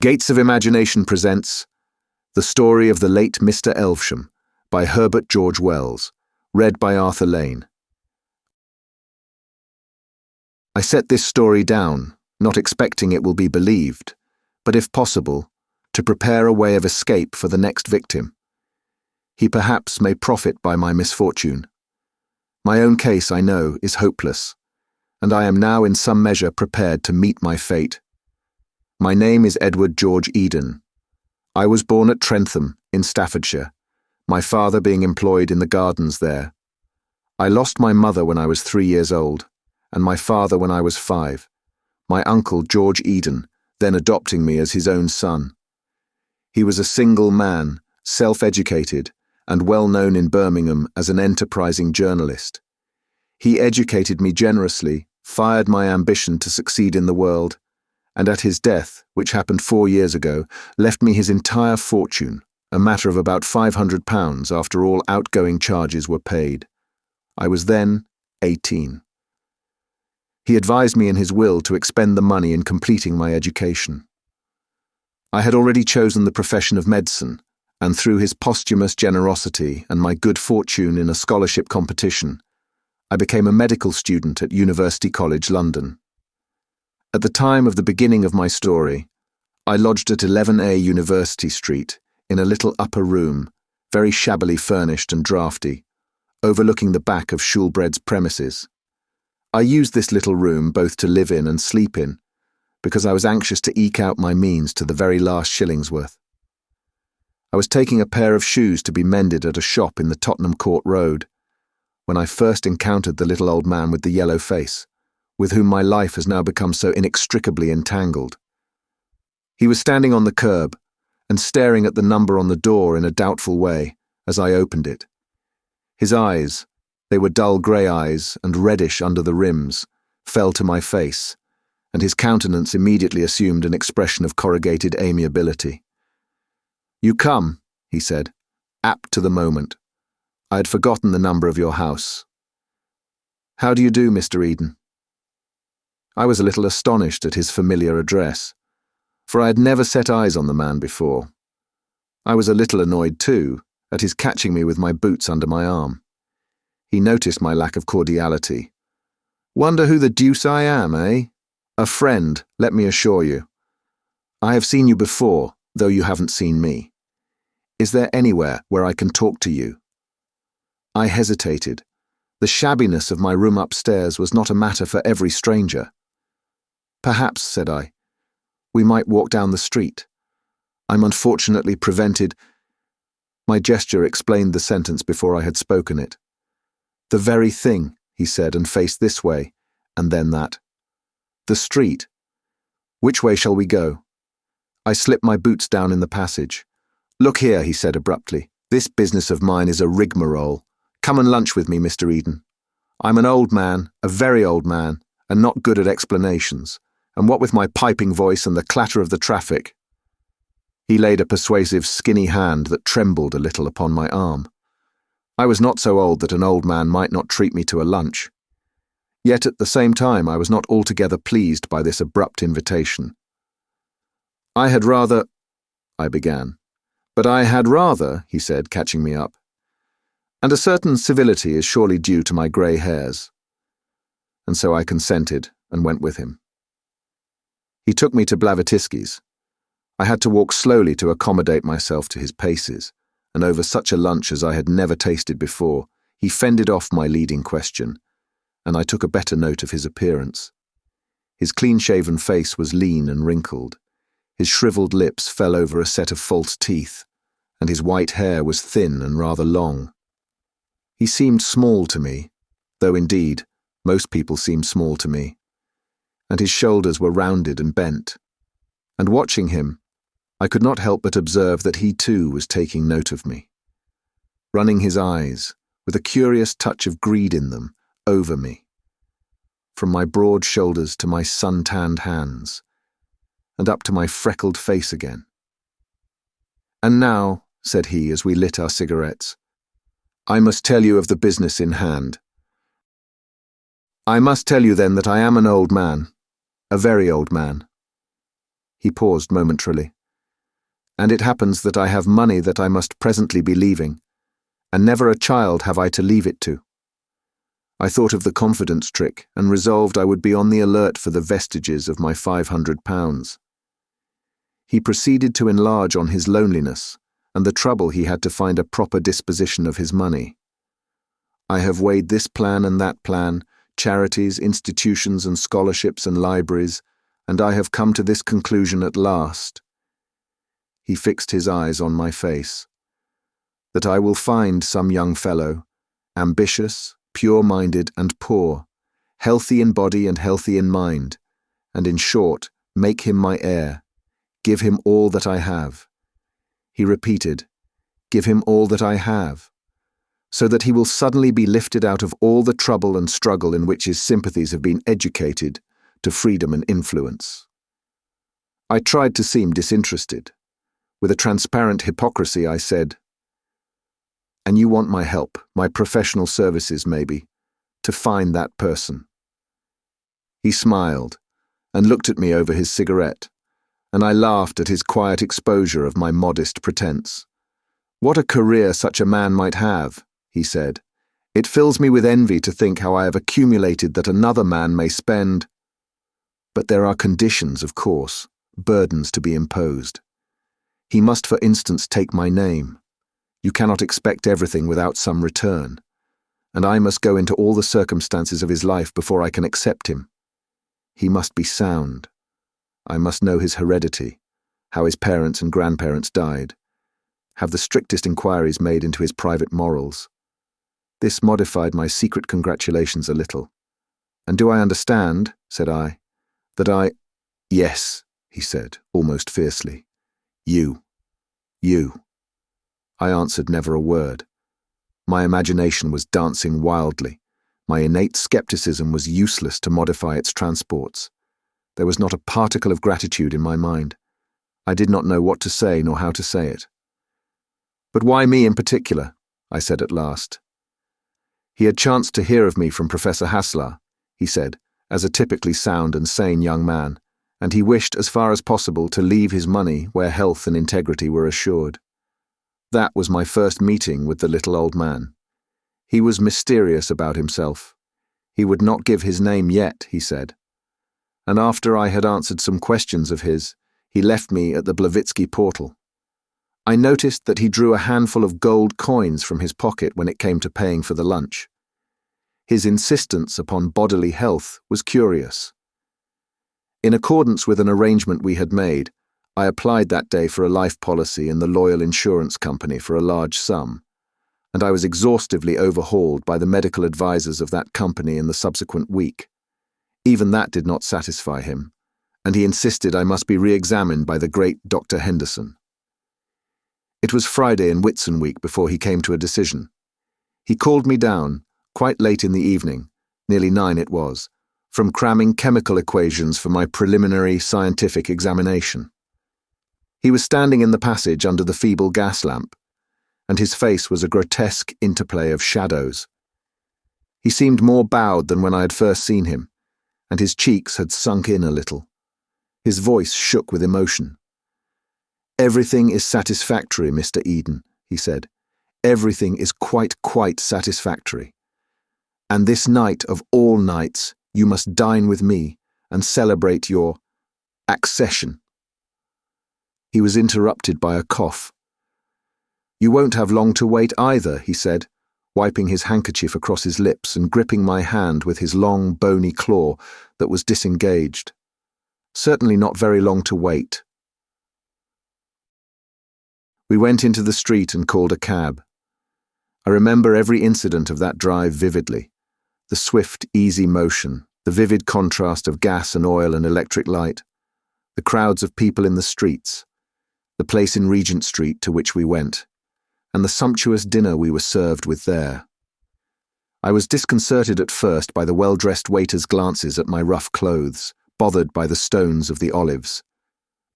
Gates of Imagination presents The Story of the Late Mr. Elvesham by Herbert George Wells, read by Arthur Lane. I set this story down, not expecting it will be believed, but if possible, to prepare a way of escape for the next victim. He perhaps may profit by my misfortune. My own case, I know, is hopeless, and I am now in some measure prepared to meet my fate. My name is Edward George Eden. I was born at Trentham, in Staffordshire, my father being employed in the gardens there. I lost my mother when I was 3 years old, and my father when I was 5, my uncle George Eden then adopting me as his own son. He was a single man, self-educated, and well known in Birmingham as an enterprising journalist. He educated me generously, fired my ambition to succeed in the world, and at his death, which happened 4 years ago, left me his entire fortune, a matter of about £500 after all outgoing charges were paid. I was then 18. He advised me in his will to expend the money in completing my education. I had already chosen the profession of medicine, and through his posthumous generosity and my good fortune in a scholarship competition, I became a medical student at University College London. At the time of the beginning of my story, I lodged at 11A University Street in a little upper room, very shabbily furnished and draughty, overlooking the back of Shoolbred's premises. I used this little room both to live in and sleep in, because I was anxious to eke out my means to the very last shilling's worth. I was taking a pair of shoes to be mended at a shop in the Tottenham Court Road, when I first encountered the little old man with the yellow face, with whom my life has now become so inextricably entangled. He was standing on the curb and staring at the number on the door in a doubtful way as I opened it. His eyes, they were dull grey eyes and reddish under the rims, fell to my face, and his countenance immediately assumed an expression of corrugated amiability. "You come," he said, apt to the moment. "I had forgotten the number of your house. How do you do, Mr. Eden?" I was a little astonished at his familiar address, for I had never set eyes on the man before. I was a little annoyed, too, at his catching me with my boots under my arm. He noticed my lack of cordiality. "Wonder who the deuce I am, eh? A friend, let me assure you. I have seen you before, though you haven't seen me. Is there anywhere where I can talk to you?" I hesitated. The shabbiness of my room upstairs was not a matter for every stranger. "Perhaps," said I, "we might walk down the street. I'm unfortunately prevented—" My gesture explained the sentence before I had spoken it. "The very thing," he said, and faced this way, and then that. "The street. Which way shall we go?" I slipped my boots down in the passage. "Look here," he said abruptly, "this business of mine is a rigmarole. Come and lunch with me, Mr. Eden. I'm an old man, a very old man, and not good at explanations, and what with my piping voice and the clatter of the traffic—" He laid a persuasive, skinny hand that trembled a little upon my arm. I was not so old that an old man might not treat me to a lunch. Yet at the same time I was not altogether pleased by this abrupt invitation. "I had rather—" I began. "But I had rather," he said, catching me up. "And a certain civility is surely due to my grey hairs." And so I consented and went with him. He took me to Blavatisky's. I had to walk slowly to accommodate myself to his paces, and over such a lunch as I had never tasted before, he fended off my leading question, and I took a better note of his appearance. His clean-shaven face was lean and wrinkled. His shriveled lips fell over a set of false teeth, and his white hair was thin and rather long. He seemed small to me, though indeed, most people seem small to me, and his shoulders were rounded and bent. And watching him, I could not help but observe that he too was taking note of me, running his eyes, with a curious touch of greed in them, over me, from my broad shoulders to my sun-tanned hands, and up to my freckled face again. "And now," said he as we lit our cigarettes, "I must tell you of the business in hand. I must tell you then that I am an old man, a very old man." He paused momentarily. and it happens that I have money that I must presently be leaving, and never a child have I to leave it to. I thought of the confidence trick and resolved I would be on the alert for the vestiges of my £500. He proceeded to enlarge on his loneliness and the trouble he had to find a proper disposition of his money. I have weighed this plan and that plan, charities, institutions and scholarships and libraries, and I have come to this conclusion at last. He fixed his eyes on my face. That I will find some young fellow, ambitious, pure-minded and poor, healthy in body and healthy in mind, and in short, make him my heir, give him all that I have. He repeated, give him all that I have, so that he will suddenly be lifted out of all the trouble and struggle in which his sympathies have been educated to freedom and influence. I tried to seem disinterested. With a transparent hypocrisy, I said, and you want my help, my professional services maybe, to find that person. He smiled and looked at me over his cigarette, and I laughed at his quiet exposure of my modest pretense. What a career such a man might have, he said. It fills me with envy to think how I have accumulated that another man may spend. But there are conditions, of course, burdens to be imposed. He must, for instance, take my name. You cannot expect everything without some return, and I must go into all the circumstances of his life before I can accept him. He must be sound. I must know his heredity, how his parents and grandparents died, have the strictest inquiries made into his private morals. This modified my secret congratulations a little. And do I understand, said I, that I— Yes, he said, almost fiercely. You. I answered never a word. My imagination was dancing wildly. My innate skepticism was useless to modify its transports. There was not a particle of gratitude in my mind. I did not know what to say nor how to say it. But why me in particular? I said at last. He had chanced to hear of me from Professor Haslar, he said, as a typically sound and sane young man, and he wished as far as possible to leave his money where health and integrity were assured. That was my first meeting with the little old man. He was mysterious about himself. He would not give his name yet, he said. And after I had answered some questions of his, he left me at the Blavitsky portal. I noticed that he drew a handful of gold coins from his pocket when it came to paying for the lunch. His insistence upon bodily health was curious. In accordance with an arrangement we had made, I applied that day for a life policy in the Loyal Insurance Company for a large sum, and I was exhaustively overhauled by the medical advisors of that company in the subsequent week. Even that did not satisfy him, and he insisted I must be re-examined by the great Dr. Henderson. It was Friday in Whitsun week before he came to a decision. He called me down, quite late in the evening, nearly 9 it was, from cramming chemical equations for my preliminary scientific examination. He was standing in the passage under the feeble gas lamp, and his face was a grotesque interplay of shadows. He seemed more bowed than when I had first seen him, and his cheeks had sunk in a little. His voice shook with emotion. "Everything is satisfactory, Mr. Eden," he said. "Everything is quite satisfactory. And this night of all nights, you must dine with me and celebrate your accession." He was interrupted by a cough. "You won't have long to wait either," he said, wiping his handkerchief across his lips and gripping my hand with his long, bony claw that was disengaged. "Certainly not very long to wait." We went into the street and called a cab. I remember every incident of that drive vividly. The swift, easy motion, the vivid contrast of gas and oil and electric light, the crowds of people in the streets, the place in Regent Street to which we went, and the sumptuous dinner we were served with there. I was disconcerted at first by the well-dressed waiters' glances at my rough clothes, bothered by the stones of the olives.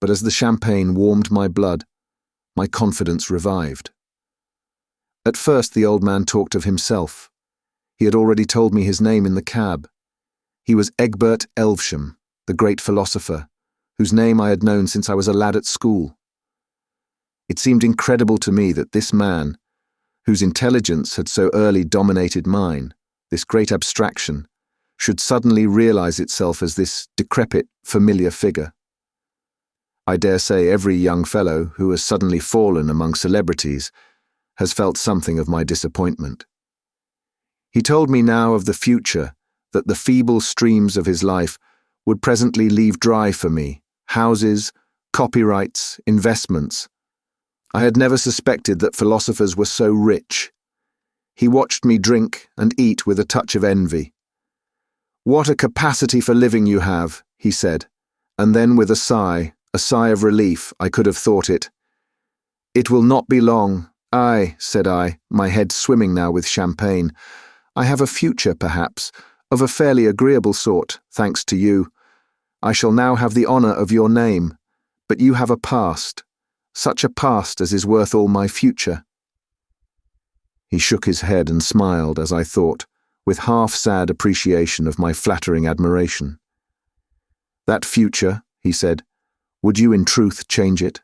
But as the champagne warmed my blood, my confidence revived. At first the old man talked of himself. He had already told me his name in the cab. He was Egbert Elvesham, the great philosopher, whose name I had known since I was a lad at school. It seemed incredible to me that this man, whose intelligence had so early dominated mine, this great abstraction, should suddenly realize itself as this decrepit, familiar figure. I dare say every young fellow who has suddenly fallen among celebrities has felt something of my disappointment. He told me now of the future, that the feeble streams of his life would presently leave dry for me houses, copyrights, investments. I had never suspected that philosophers were so rich. He watched me drink and eat with a touch of envy. "What a capacity for living you have," he said, and then with a sigh of relief, I could have thought it. "It will not be long." "Aye," said I, my head swimming now with champagne. "I have a future, perhaps, of a fairly agreeable sort, thanks to you. I shall now have the honour of your name, but you have a past, such a past as is worth all my future." He shook his head and smiled, as I thought, with half-sad appreciation of my flattering admiration. "That future," he said, "would you in truth change it?"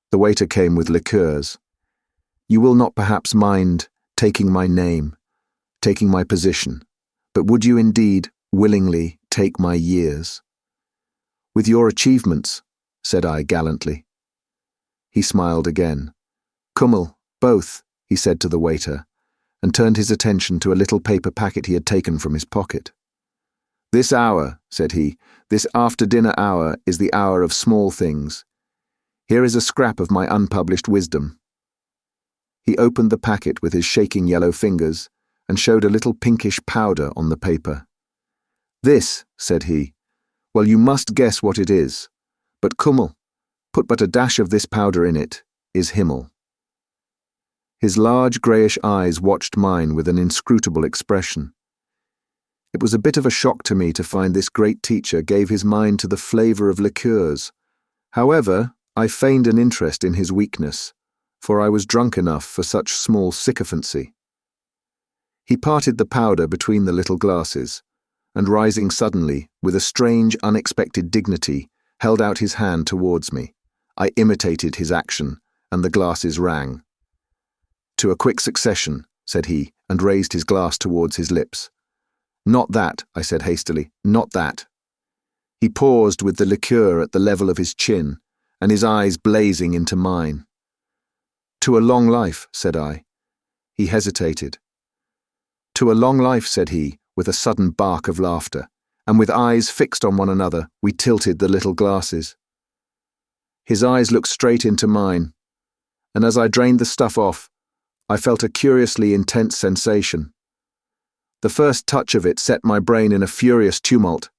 The waiter came with liqueurs. "You will not perhaps mind taking my name, taking my position, but would you indeed, willingly, take my years?" "With your achievements," said I gallantly. He smiled again. "Kummel, both," he said to the waiter, and turned his attention to a little paper packet he had taken from his pocket. "This hour," said he, "this after-dinner hour is the hour of small things. Here is a scrap of my unpublished wisdom." He opened the packet with his shaking yellow fingers and showed a little pinkish powder on the paper. "This," said he, "well, you must guess what it is, but Kummel, put but a dash of this powder in it, is Himmel." His large greyish eyes watched mine with an inscrutable expression. It was a bit of a shock to me to find this great teacher gave his mind to the flavour of liqueurs. However, I feigned an interest in his weakness, for I was drunk enough for such small sycophancy. He parted the powder between the little glasses, and rising suddenly, with a strange, unexpected dignity, held out his hand towards me. I imitated his action, and the glasses rang. "To a quick succession," said he, and raised his glass towards his lips. "Not that," I said hastily, "not that." He paused with the liqueur at the level of his chin, and his eyes blazing into mine. "To a long life," said I. He hesitated. "To a long life," said he, with a sudden bark of laughter, and with eyes fixed on one another, we tilted the little glasses. His eyes looked straight into mine, and as I drained the stuff off, I felt a curiously intense sensation. The first touch of it set my brain in a furious tumult.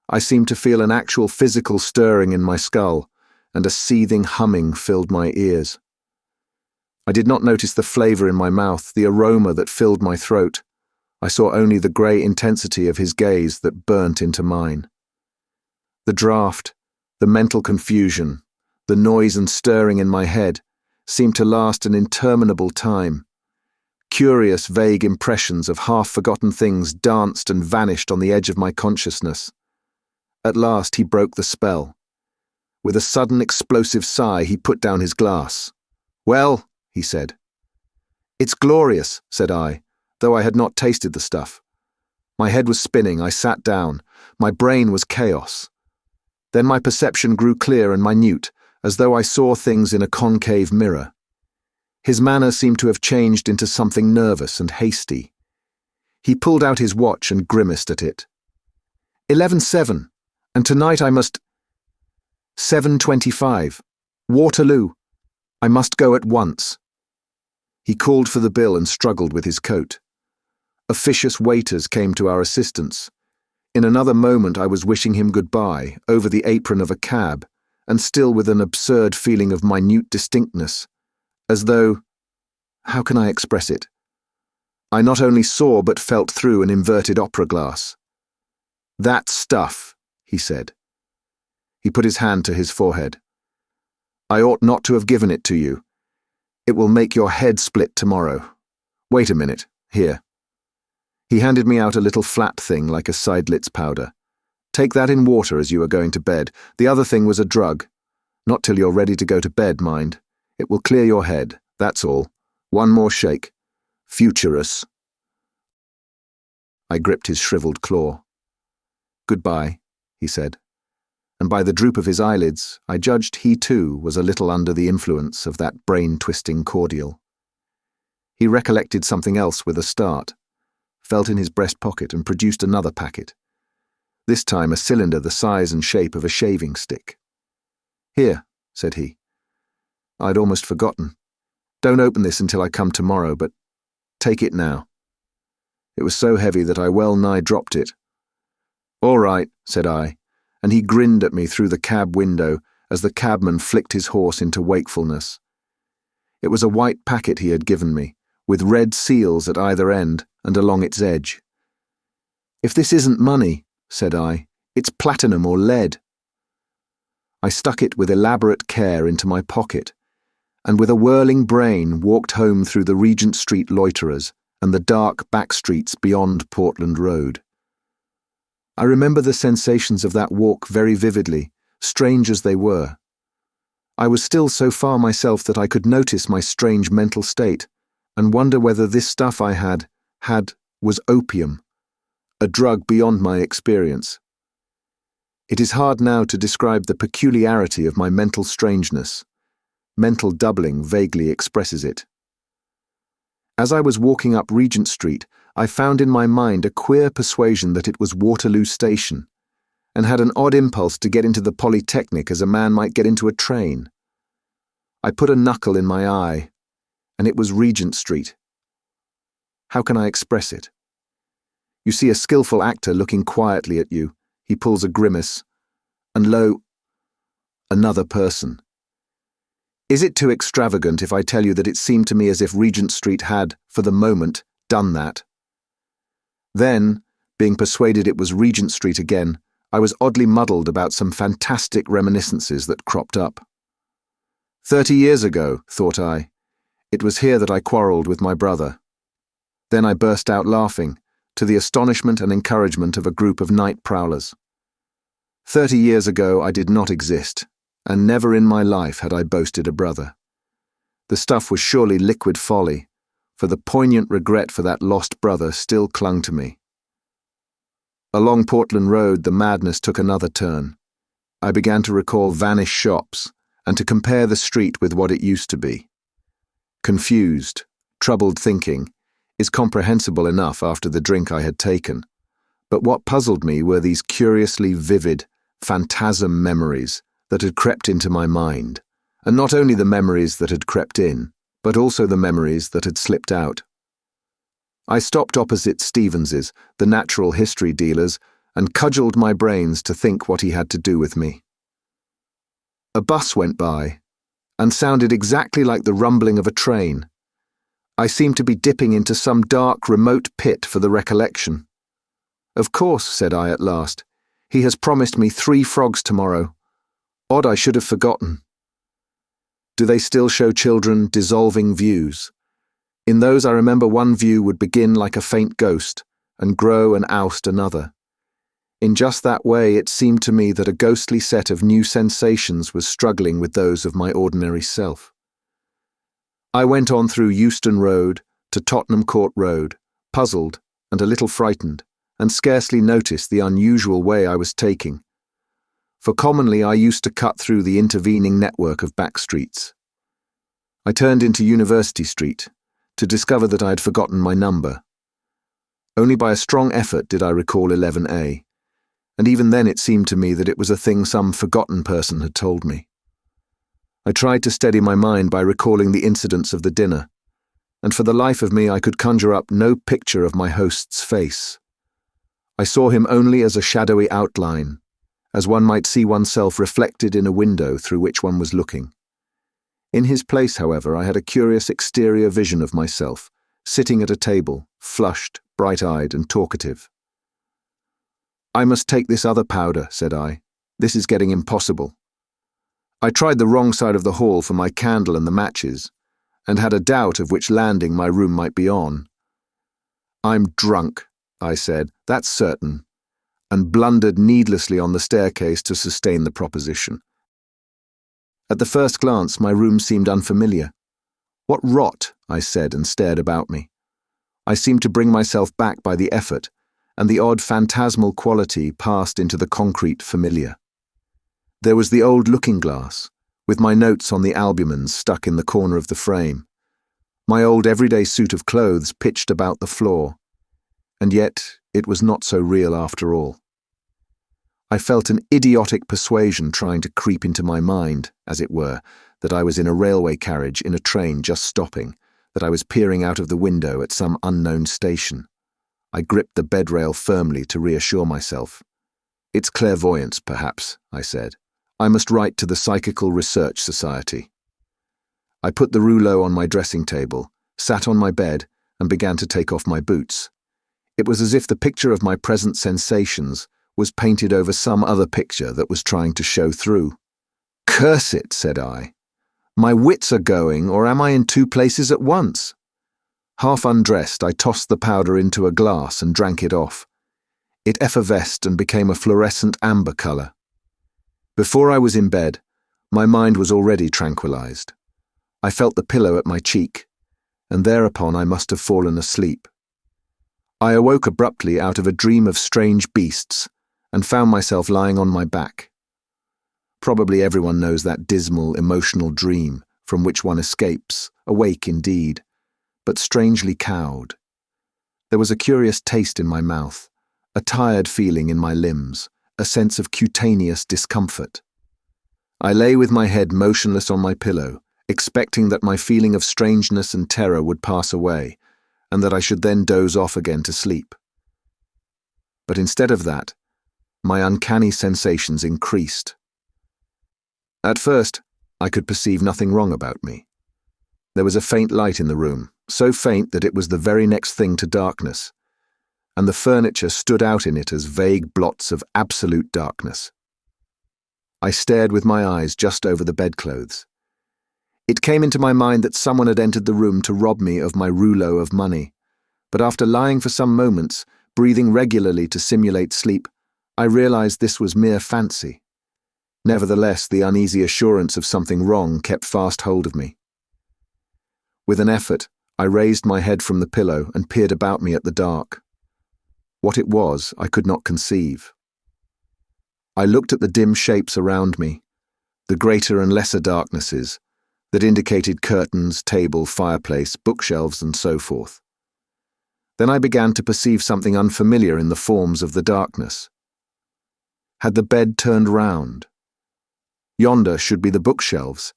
I seemed to feel an actual physical stirring in my skull, and a seething humming filled my ears. I did not notice the flavour in my mouth, the aroma that filled my throat. I saw only the grey intensity of his gaze that burnt into mine. The draught, the mental confusion, the noise and stirring in my head seemed to last an interminable time. Curious, vague impressions of half-forgotten things danced and vanished on the edge of my consciousness. At last he broke the spell. With a sudden explosive sigh, he put down his glass. "Well," he said. "It's glorious," said I, though I had not tasted the stuff. My head was spinning. I sat down. My brain was chaos. Then my perception grew clear and minute, as though I saw things in a concave mirror. His manner seemed to have changed into something nervous and hasty. He pulled out his watch and grimaced at it. 11:07, and tonight I must... 7:25. Waterloo. I must go at once. He called for the bill and struggled with his coat. Officious waiters came to our assistance. In another moment I was wishing him goodbye, over the apron of a cab, and still with an absurd feeling of minute distinctness, as though... how can I express it? I not only saw but felt through an inverted opera glass. "That stuff," he said. He put his hand to his forehead. "I ought not to have given it to you. It will make your head split tomorrow. Wait a minute. Here." He handed me out a little flat thing like a Seidlitz powder. "Take that in water as you are going to bed. The other thing was a drug. Not till you're ready to go to bed, mind. It will clear your head, that's all. One more shake. Futurus. I gripped his shriveled claw. Goodbye, he said, and by the droop of his eyelids, I judged he too was a little under the influence of that brain-twisting cordial. He recollected something else with a start, felt in his breast pocket and produced another packet, this time a cylinder the size and shape of a shaving stick. Here, said he. I'd almost forgotten. Don't open this until I come tomorrow, but take it now. It was so heavy that I well nigh dropped it. All right, said I, and he grinned at me through the cab window as the cabman flicked his horse into wakefulness. It was a white packet he had given me, with red seals at either end and along its edge. If this isn't money, said I, it's platinum or lead. I stuck it with elaborate care into my pocket, and with a whirling brain walked home through the Regent Street loiterers and the dark back streets beyond Portland Road. I remember the sensations of that walk very vividly, strange as they were. I was still so far myself that I could notice my strange mental state and wonder whether this stuff I had was opium, a drug beyond my experience. It is hard now to describe the peculiarity of my mental strangeness. Mental doubling vaguely expresses it. As I was walking up Regent Street, I found in my mind a queer persuasion that it was Waterloo Station, and had an odd impulse to get into the Polytechnic as a man might get into a train. I put a knuckle in my eye, and it was Regent Street. How can I express it? You see a skillful actor looking quietly at you, he pulls a grimace, and lo, another person. Is it too extravagant if I tell you that it seemed to me as if Regent Street had, for the moment, done that? Then, being persuaded it was Regent Street again, I was oddly muddled about some fantastic reminiscences that cropped up. 30 years ago, thought I, it was here that I quarrelled with my brother. Then I burst out laughing, to the astonishment and encouragement of a group of night prowlers. 30 years ago I did not exist, and never in my life had I boasted a brother. The stuff was surely liquid folly, for the poignant regret for that lost brother still clung to me. Along Portland Road the madness took another turn. I began to recall vanished shops, and to compare the street with what it used to be. Confused, troubled thinking is comprehensible enough after the drink I had taken, but what puzzled me were these curiously vivid, phantasm memories that had crept into my mind, and not only the memories that had crept in, but also the memories that had slipped out. I stopped opposite Stevens's, the natural history dealer's, and cudgelled my brains to think what he had to do with me. A bus went by, and sounded exactly like the rumbling of a train. I seemed to be dipping into some dark, remote pit for the recollection. Of course, said I at last, he has promised me 3 frogs tomorrow. Odd I should have forgotten. Do they still show children dissolving views? In those I remember one view would begin like a faint ghost, and grow and oust another. In just that way it seemed to me that a ghostly set of new sensations was struggling with those of my ordinary self. I went on through Euston Road to Tottenham Court Road, puzzled and a little frightened, and scarcely noticed the unusual way I was taking. For commonly I used to cut through the intervening network of back streets. I turned into University Street, to discover that I had forgotten my number. Only by a strong effort did I recall 11A, and even then it seemed to me that it was a thing some forgotten person had told me. I tried to steady my mind by recalling the incidents of the dinner, and for the life of me I could conjure up no picture of my host's face. I saw him only as a shadowy outline, as one might see oneself reflected in a window through which one was looking. In his place, however, I had a curious exterior vision of myself, sitting at a table, flushed, bright-eyed, and talkative. I must take this other powder, said I. This is getting impossible. I tried the wrong side of the hall for my candle and the matches, and had a doubt of which landing my room might be on. I'm drunk, I said, that's certain, and blundered needlessly on the staircase to sustain the proposition. At the first glance, my room seemed unfamiliar. "What rot," I said and stared about me. I seemed to bring myself back by the effort, and the odd phantasmal quality passed into the concrete familiar. There was the old looking-glass, with my notes on the albumens stuck in the corner of the frame. My old everyday suit of clothes pitched about the floor, and yet it was not so real after all. I felt an idiotic persuasion trying to creep into my mind, as it were, that I was in a railway carriage in a train just stopping, that I was peering out of the window at some unknown station. I gripped the bed rail firmly to reassure myself. "It's clairvoyance, perhaps," I said. "I must write to the Psychical Research Society." I put the rouleau on my dressing table, sat on my bed, and began to take off my boots. It was as if the picture of my present sensations was painted over some other picture that was trying to show through. "Curse it," said I. "My wits are going, or am I in two places at once?" Half undressed, I tossed the powder into a glass and drank it off. It effervesced and became a fluorescent amber colour. Before I was in bed, my mind was already tranquilized. I felt the pillow at my cheek, and thereupon I must have fallen asleep. I awoke abruptly out of a dream of strange beasts and found myself lying on my back. Probably everyone knows that dismal, emotional dream from which one escapes, awake indeed, but strangely cowed. There was a curious taste in my mouth, a tired feeling in my limbs, a sense of cutaneous discomfort. I lay with my head motionless on my pillow, expecting that my feeling of strangeness and terror would pass away, and that I should then doze off again to sleep. But instead of that, my uncanny sensations increased. At first, I could perceive nothing wrong about me. There was a faint light in the room, so faint that it was the very next thing to darkness, and the furniture stood out in it as vague blots of absolute darkness. I stared with my eyes just over the bedclothes. It came into my mind that someone had entered the room to rob me of my rouleau of money, but after lying for some moments, breathing regularly to simulate sleep, I realized this was mere fancy. Nevertheless, the uneasy assurance of something wrong kept fast hold of me. With an effort, I raised my head from the pillow and peered about me at the dark. What it was, I could not conceive. I looked at the dim shapes around me, the greater and lesser darknesses that indicated curtains, table, fireplace, bookshelves, and so forth. Then I began to perceive something unfamiliar in the forms of the darkness. Had the bed turned round? Yonder should be the bookshelves,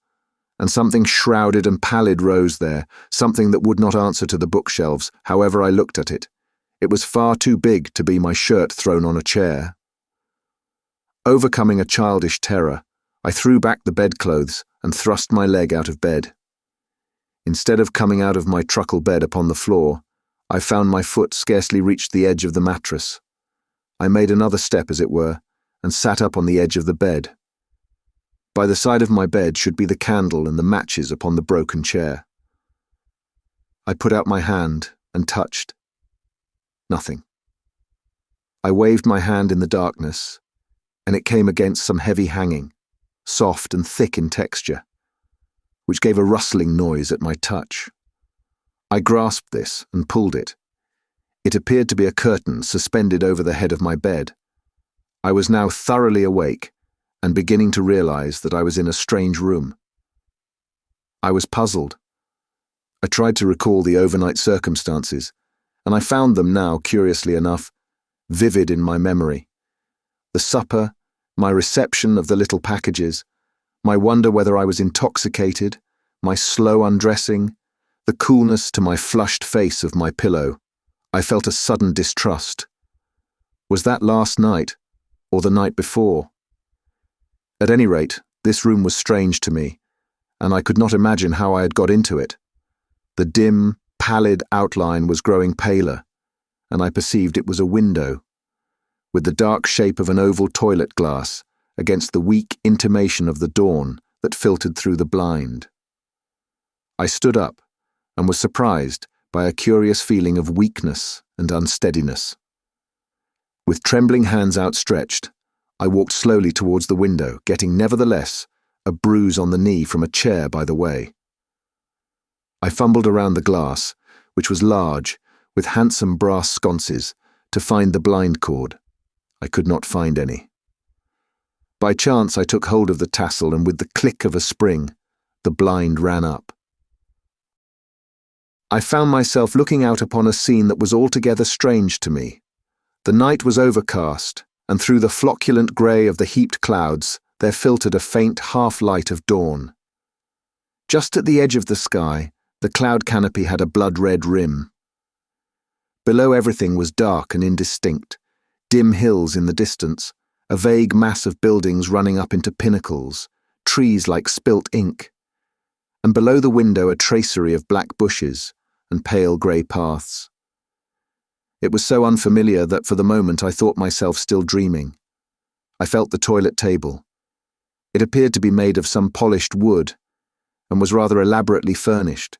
and something shrouded and pallid rose there, something that would not answer to the bookshelves, however I looked at it. It was far too big to be my shirt thrown on a chair. Overcoming a childish terror, I threw back the bedclothes and thrust my leg out of bed. Instead of coming out of my truckle bed upon the floor, I found my foot scarcely reached the edge of the mattress. I made another step, as it were, and sat up on the edge of the bed. By the side of my bed should be the candle and the matches upon the broken chair. I put out my hand and touched. Nothing. I waved my hand in the darkness, and it came against some heavy hanging, soft and thick in texture, which gave a rustling noise at my touch. I grasped this and pulled it. It appeared to be a curtain suspended over the head of my bed. I was now thoroughly awake and beginning to realize that I was in a strange room. I was puzzled. I tried to recall the overnight circumstances, and I found them now, curiously enough, vivid in my memory. The supper, my reception of the little packages, my wonder whether I was intoxicated, my slow undressing, the coolness to my flushed face of my pillow. I felt a sudden distrust. Was that last night, or the night before? At any rate, this room was strange to me, and I could not imagine how I had got into it. The dim, pallid outline was growing paler, and I perceived it was a window, with the dark shape of an oval toilet glass against the weak intimation of the dawn that filtered through the blind. I stood up and was surprised by a curious feeling of weakness and unsteadiness. With trembling hands outstretched, I walked slowly towards the window, getting nevertheless a bruise on the knee from a chair by the way. I fumbled around the glass, which was large, with handsome brass sconces, to find the blind cord. I could not find any. By chance I took hold of the tassel, and with the click of a spring, the blind ran up. I found myself looking out upon a scene that was altogether strange to me. The night was overcast, and through the flocculent grey of the heaped clouds there filtered a faint half-light of dawn. Just at the edge of the sky, the cloud canopy had a blood-red rim. Below everything was dark and indistinct, dim hills in the distance, a vague mass of buildings running up into pinnacles, trees like spilt ink, and below the window a tracery of black bushes and pale grey paths. It was so unfamiliar that for the moment I thought myself still dreaming. I felt the toilet table. It appeared to be made of some polished wood and was rather elaborately furnished.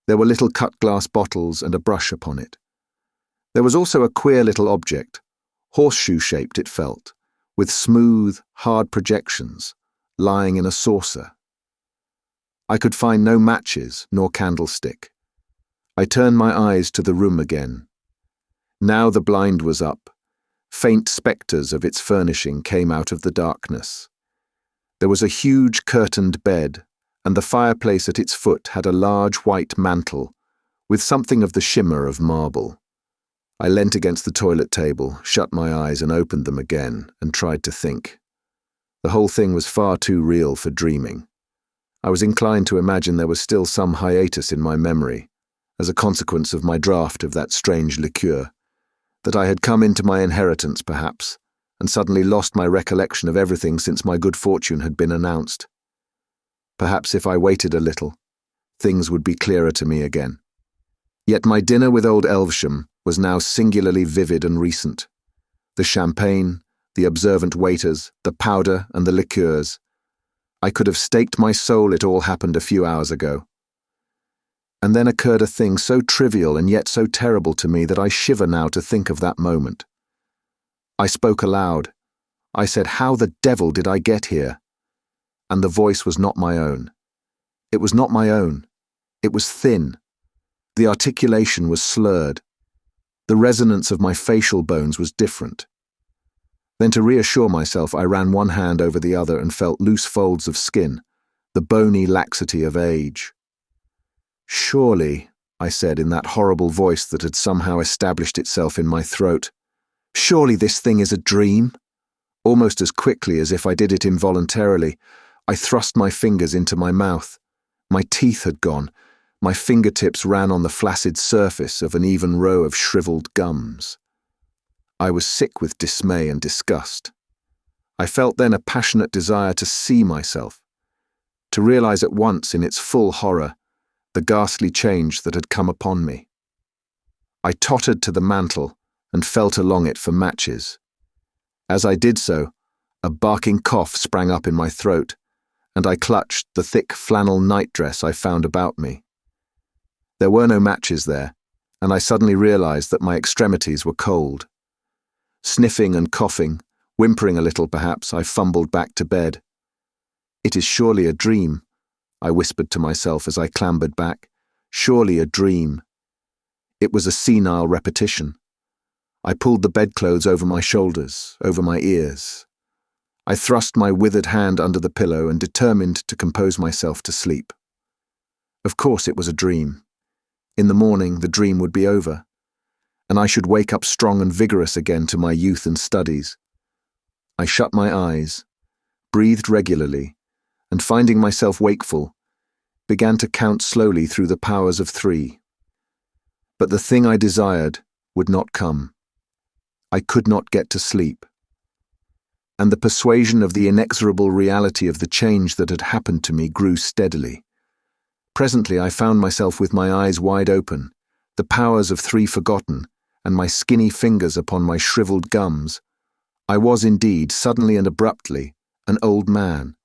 There were little cut-glass bottles and a brush upon it. There was also a queer little object, horseshoe-shaped it felt, with smooth, hard projections, lying in a saucer. I could find no matches nor candlestick. I turned my eyes to the room again. Now the blind was up. Faint spectres of its furnishing came out of the darkness. There was a huge curtained bed, and the fireplace at its foot had a large white mantle, with something of the shimmer of marble. I leant against the toilet table, shut my eyes and opened them again, and tried to think. The whole thing was far too real for dreaming. I was inclined to imagine there was still some hiatus in my memory, as a consequence of my draught of that strange liqueur, that I had come into my inheritance, perhaps, and suddenly lost my recollection of everything since my good fortune had been announced. Perhaps if I waited a little, things would be clearer to me again. Yet my dinner with old Elvesham was now singularly vivid and recent. The champagne, the observant waiters, the powder and the liqueurs. I could have staked my soul it all happened a few hours ago. And then occurred a thing so trivial and yet so terrible to me that I shiver now to think of that moment. I spoke aloud. I said, "How the devil did I get here?" And the voice was not my own. It was not my own. It was thin. The articulation was slurred. The resonance of my facial bones was different. Then to reassure myself, I ran one hand over the other and felt loose folds of skin, the bony laxity of age. "Surely," I said in that horrible voice that had somehow established itself in my throat, "surely this thing is a dream?" Almost as quickly as if I did it involuntarily, I thrust my fingers into my mouth. My teeth had gone. My fingertips ran on the flaccid surface of an even row of shriveled gums. I was sick with dismay and disgust. I felt then a passionate desire to see myself, to realize at once in its full horror the ghastly change that had come upon me. I tottered to the mantel and felt along it for matches. As I did so, a barking cough sprang up in my throat, and I clutched the thick flannel nightdress I found about me. There were no matches there, and I suddenly realized that my extremities were cold. Sniffing and coughing, whimpering a little perhaps, I fumbled back to bed. "It is surely a dream," I whispered to myself as I clambered back. "Surely a dream." It was a senile repetition. I pulled the bedclothes over my shoulders, over my ears. I thrust my withered hand under the pillow and determined to compose myself to sleep. Of course it was a dream. In the morning the dream would be over, and I should wake up strong and vigorous again to my youth and studies. I shut my eyes, breathed regularly, and finding myself wakeful, began to count slowly through the powers of 3. But the thing I desired would not come. I could not get to sleep. And the persuasion of the inexorable reality of the change that had happened to me grew steadily. Presently I found myself with my eyes wide open, the powers of 3 forgotten, and my skinny fingers upon my shriveled gums. I was indeed, suddenly and abruptly, an old man.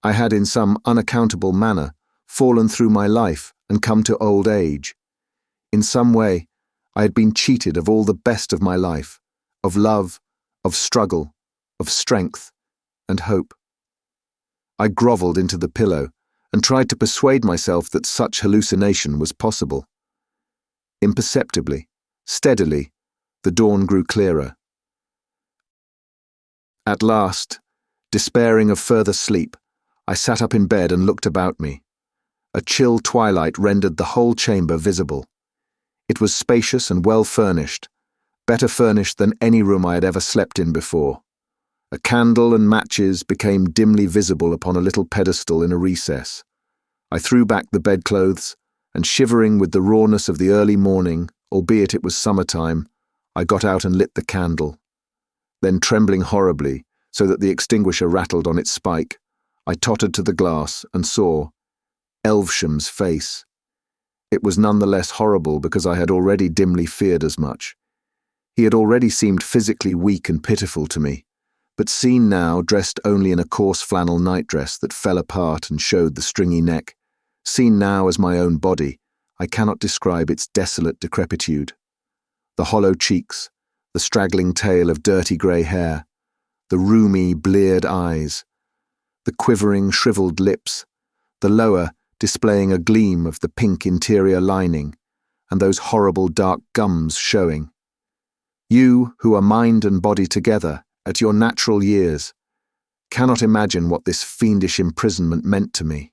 I had in some unaccountable manner fallen through my life and come to old age. In some way, I had been cheated of all the best of my life, of love, of struggle, of strength, and hope. I grovelled into the pillow and tried to persuade myself that such hallucination was possible. Imperceptibly, steadily, the dawn grew clearer. At last, despairing of further sleep, I sat up in bed and looked about me. A chill twilight rendered the whole chamber visible. It was spacious and well furnished, better furnished than any room I had ever slept in before. A candle and matches became dimly visible upon a little pedestal in a recess. I threw back the bedclothes, and shivering with the rawness of the early morning, albeit it was summertime, I got out and lit the candle. Then, trembling horribly, so that the extinguisher rattled on its spike, I tottered to the glass and saw Elvesham's face. It was none the less horrible because I had already dimly feared as much. He had already seemed physically weak and pitiful to me, but seen now dressed only in a coarse flannel nightdress that fell apart and showed the stringy neck, seen now as my own body, I cannot describe its desolate decrepitude. The hollow cheeks, the straggling tail of dirty grey hair, the rheumy, bleared eyes, the quivering, shriveled lips, the lower displaying a gleam of the pink interior lining, and those horrible dark gums showing. You, who are mind and body together, at your natural years, cannot imagine what this fiendish imprisonment meant to me.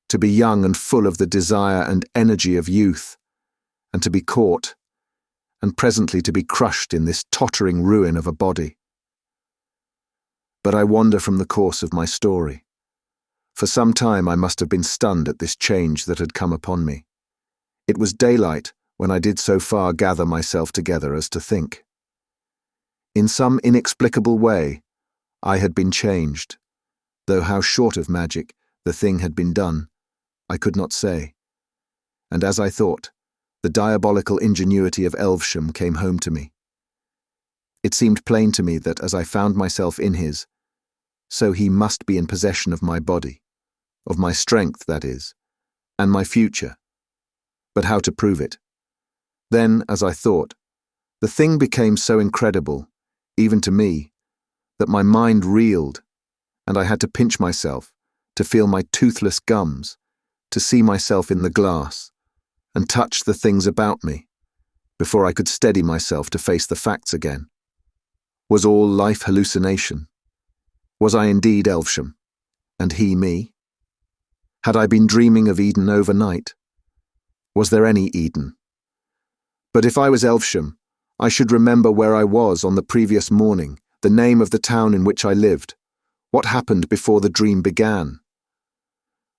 To be young and full of the desire and energy of youth, and to be caught, and presently to be crushed in this tottering ruin of a body. But I wander from the course of my story. For some time I must have been stunned at this change that had come upon me. It was daylight when I did so far gather myself together as to think. In some inexplicable way, I had been changed, though how short of magic the thing had been done, I could not say. And as I thought, the diabolical ingenuity of Elvesham came home to me. It seemed plain to me that as I found myself in his, so he must be in possession of my body, of my strength, that is, and my future. But how to prove it? Then, as I thought, the thing became so incredible, even to me, that my mind reeled, and I had to pinch myself, to feel my toothless gums, to see myself in the glass, and touch the things about me, before I could steady myself to face the facts again. Was all life hallucination? Was I indeed Elvesham, and he me? Had I been dreaming of Eden overnight? Was there any Eden? But if I was Elvesham, I should remember where I was on the previous morning, the name of the town in which I lived, what happened before the dream began.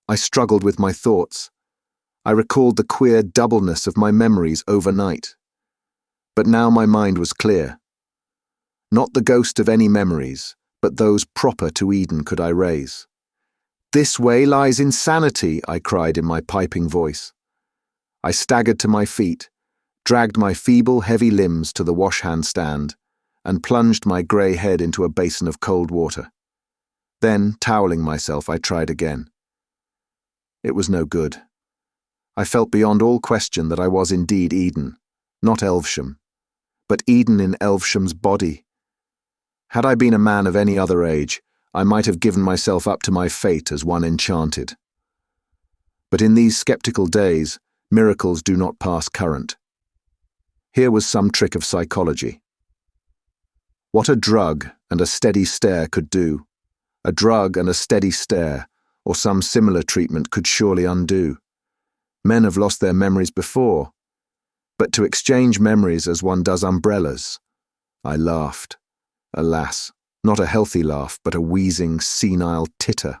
I struggled with my thoughts. I recalled the queer doubleness of my memories overnight. But now my mind was clear. Not the ghost of any memories, but those proper to Eden could I raise. "This way lies insanity," I cried in my piping voice. I staggered to my feet, dragged my feeble, heavy limbs to the wash-hand stand, and plunged my grey head into a basin of cold water. Then, toweling myself, I tried again. It was no good. I felt beyond all question that I was indeed Eden, not Elvesham, but Eden in Elvesham's body. Had I been a man of any other age, I might have given myself up to my fate as one enchanted. But in these sceptical days, miracles do not pass current. Here was some trick of psychology. What a drug and a steady stare could do, a drug and a steady stare, or some similar treatment could surely undo. Men have lost their memories before, but to exchange memories as one does umbrellas. I laughed. Alas, not a healthy laugh, but a wheezing, senile titter.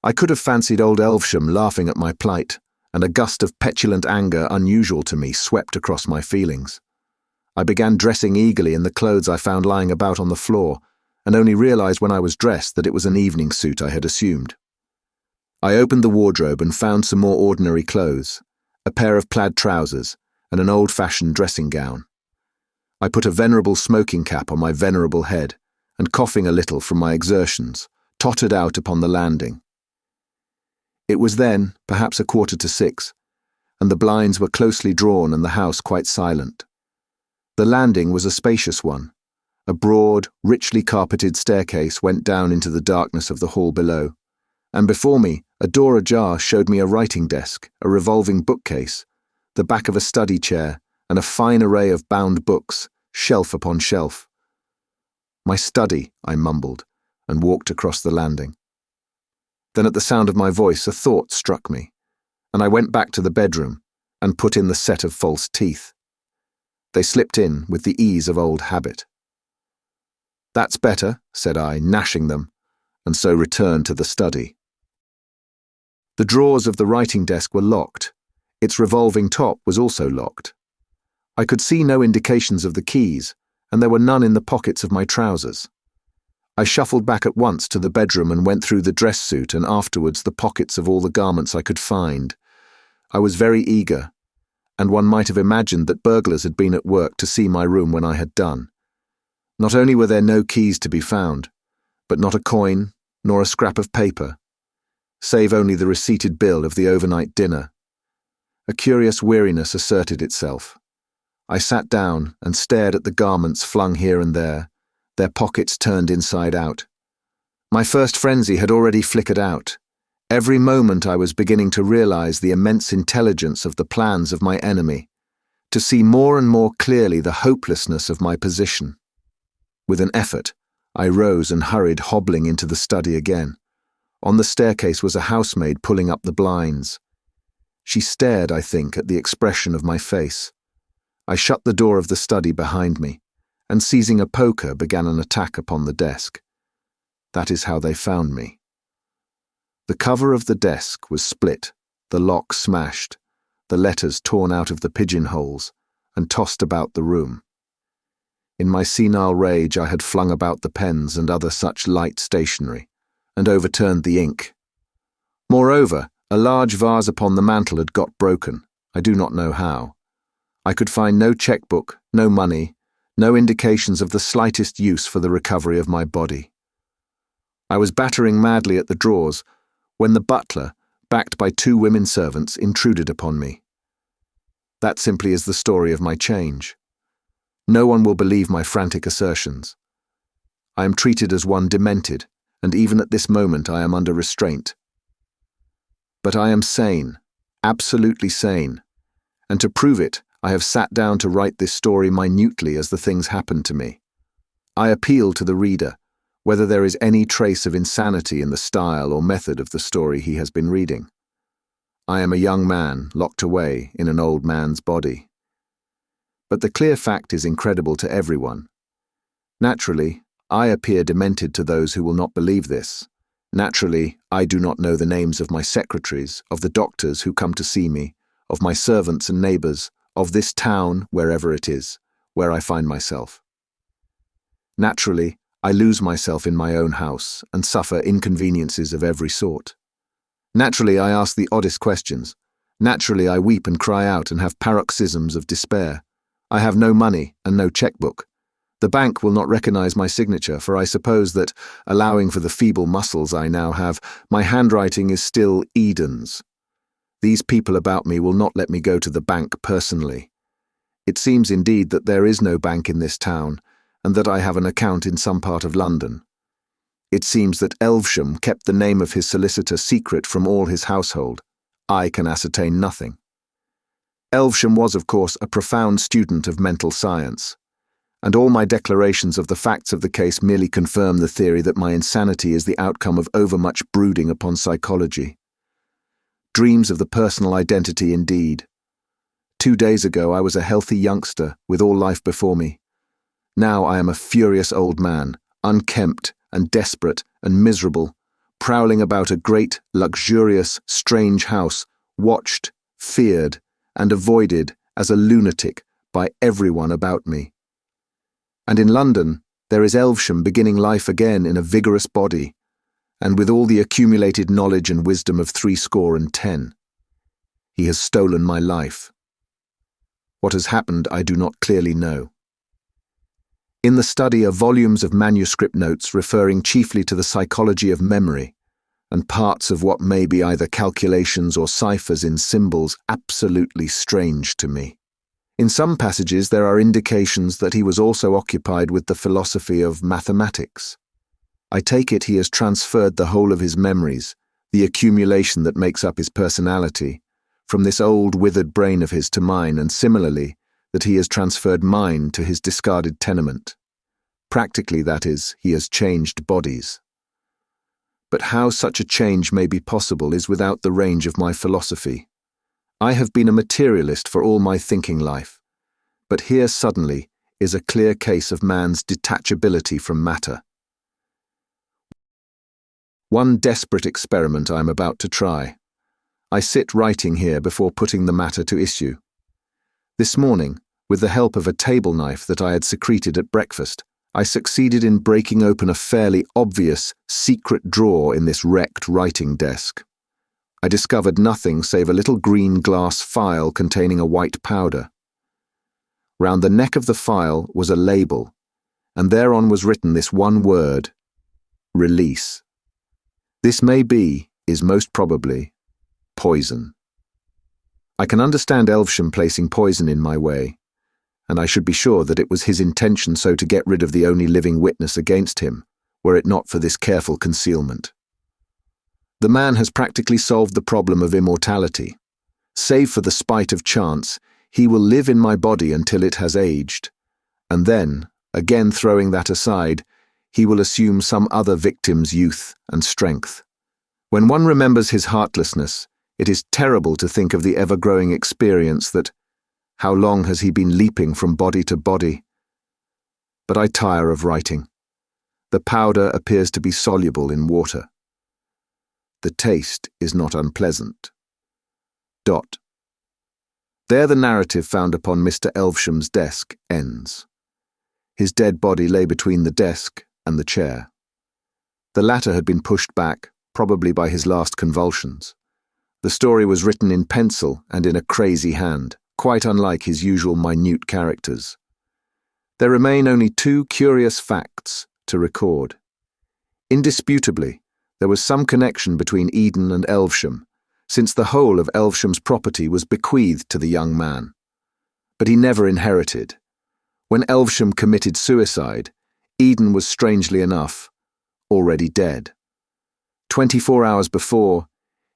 I could have fancied old Elvesham laughing at my plight, and a gust of petulant anger unusual to me swept across my feelings. I began dressing eagerly in the clothes I found lying about on the floor, and only realized when I was dressed that it was an evening suit I had assumed. I opened the wardrobe and found some more ordinary clothes, a pair of plaid trousers, and an old-fashioned dressing gown. I put a venerable smoking cap on my venerable head, and coughing a little from my exertions, tottered out upon the landing. It was then, perhaps 5:45, and the blinds were closely drawn and the house quite silent. The landing was a spacious one, A broad, richly carpeted staircase went down into the darkness of the hall below, and before me, a door ajar showed me a writing desk, a revolving bookcase, the back of a study chair, and a fine array of bound books, shelf upon shelf. "My study," I mumbled, and walked across the landing. Then at the sound of my voice, a thought struck me, and I went back to the bedroom and put in the set of false teeth. They slipped in with the ease of old habit. "That's better," said I, gnashing them, and so returned to the study. The drawers of the writing desk were locked. Its revolving top was also locked. I could see no indications of the keys, and there were none in the pockets of my trousers. I shuffled back at once to the bedroom and went through the dress suit and afterwards the pockets of all the garments I could find. I was very eager, and one might have imagined that burglars had been at work to see my room when I had done. Not only were there no keys to be found, but not a coin nor a scrap of paper, save only the receipted bill of the overnight dinner. A curious weariness asserted itself. I sat down and stared at the garments flung here and there, their pockets turned inside out. My first frenzy had already flickered out. Every moment I was beginning to realize the immense intelligence of the plans of my enemy, to see more and more clearly the hopelessness of my position. With an effort, I rose and hurried hobbling into the study again. On the staircase was a housemaid pulling up the blinds. She stared, I think, at the expression of my face. I shut the door of the study behind me, and seizing a poker began an attack upon the desk. That is how they found me. The cover of the desk was split, the lock smashed, the letters torn out of the pigeonholes, and tossed about the room. In my senile rage I had flung about the pens and other such light stationery, and overturned the ink. Moreover, a large vase upon the mantel had got broken, I do not know how. I could find no checkbook, no money, no indications of the slightest use for the recovery of my body. I was battering madly at the drawers when the butler, backed by 2 women servants, intruded upon me. That simply is the story of my change. No one will believe my frantic assertions. I am treated as one demented, and even at this moment I am under restraint. But I am sane, absolutely sane, and to prove it, I have sat down to write this story minutely as the things happened to me. I appeal to the reader, whether there is any trace of insanity in the style or method of the story he has been reading. I am a young man locked away in an old man's body. But the clear fact is incredible to everyone. Naturally, I appear demented to those who will not believe this. Naturally, I do not know the names of my secretaries, of the doctors who come to see me, of my servants and neighbours, of this town, wherever it is, where I find myself. Naturally, I lose myself in my own house and suffer inconveniences of every sort. Naturally, I ask the oddest questions. Naturally, I weep and cry out and have paroxysms of despair. I have no money and no checkbook. The bank will not recognize my signature, for I suppose that, allowing for the feeble muscles I now have, my handwriting is still Eden's. These people about me will not let me go to the bank personally. It seems indeed that there is no bank in this town, and that I have an account in some part of London. It seems that Elvesham kept the name of his solicitor secret from all his household. I can ascertain nothing. Elvesham was, of course, a profound student of mental science, and all my declarations of the facts of the case merely confirm the theory that my insanity is the outcome of overmuch brooding upon psychology. Dreams of the personal identity indeed. 2 days ago I was a healthy youngster with all life before me. Now I am a furious old man, unkempt and desperate and miserable, prowling about a great, luxurious, strange house, watched, feared, and avoided as a lunatic by everyone about me. And in London, there is Elvesham beginning life again in a vigorous body, and with all the accumulated knowledge and wisdom of 70. He has stolen my life. What has happened I do not clearly know. In the study are volumes of manuscript notes referring chiefly to the psychology of memory, and parts of what may be either calculations or ciphers in symbols absolutely strange to me. In some passages there are indications that he was also occupied with the philosophy of mathematics. I take it he has transferred the whole of his memories, the accumulation that makes up his personality, from this old withered brain of his to mine, and similarly, that he has transferred mine to his discarded tenement. Practically, that is, he has changed bodies. But how such a change may be possible is without the range of my philosophy. I have been a materialist for all my thinking life, but here suddenly is a clear case of man's detachability from matter. One desperate experiment I am about to try. I sit writing here before putting the matter to issue. This morning, with the help of a table knife that I had secreted at breakfast, I succeeded in breaking open a fairly obvious secret drawer in this wrecked writing desk. I discovered nothing save a little green glass phial containing a white powder. Round the neck of the phial was a label, and thereon was written this one word: release. This may be, is most probably, poison. I can understand Elvesham placing poison in my way, and I should be sure that it was his intention so to get rid of the only living witness against him, were it not for this careful concealment. The man has practically solved the problem of immortality. Save for the spite of chance, he will live in my body until it has aged, and then, again throwing that aside, he will assume some other victim's youth and strength. When one remembers his heartlessness, it is terrible to think of the ever-growing experience that, how long has he been leaping from body to body? But I tire of writing. The powder appears to be soluble in water. The taste is not unpleasant. There the narrative found upon Mr. Elvesham's desk ends. His dead body lay between the desk and the chair. The latter had been pushed back, probably by his last convulsions. The story was written in pencil and in a crazy hand, quite unlike his usual minute characters. There remain only two curious facts to record. Indisputably, there was some connection between Eden and Elvesham, since the whole of Elvesham's property was bequeathed to the young man. But he never inherited. When Elvesham committed suicide, Eden was, strangely enough, already dead. 24 hours before,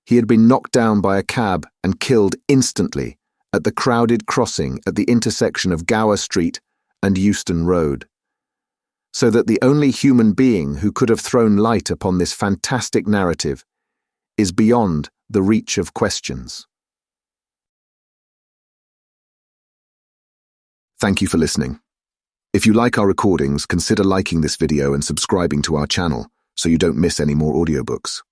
he had been knocked down by a cab and killed instantly at the crowded crossing at the intersection of Gower Street and Euston Road. So that the only human being who could have thrown light upon this fantastic narrative is beyond the reach of questions. Thank you for listening. If you like our recordings, consider liking this video and subscribing to our channel so you don't miss any more audiobooks.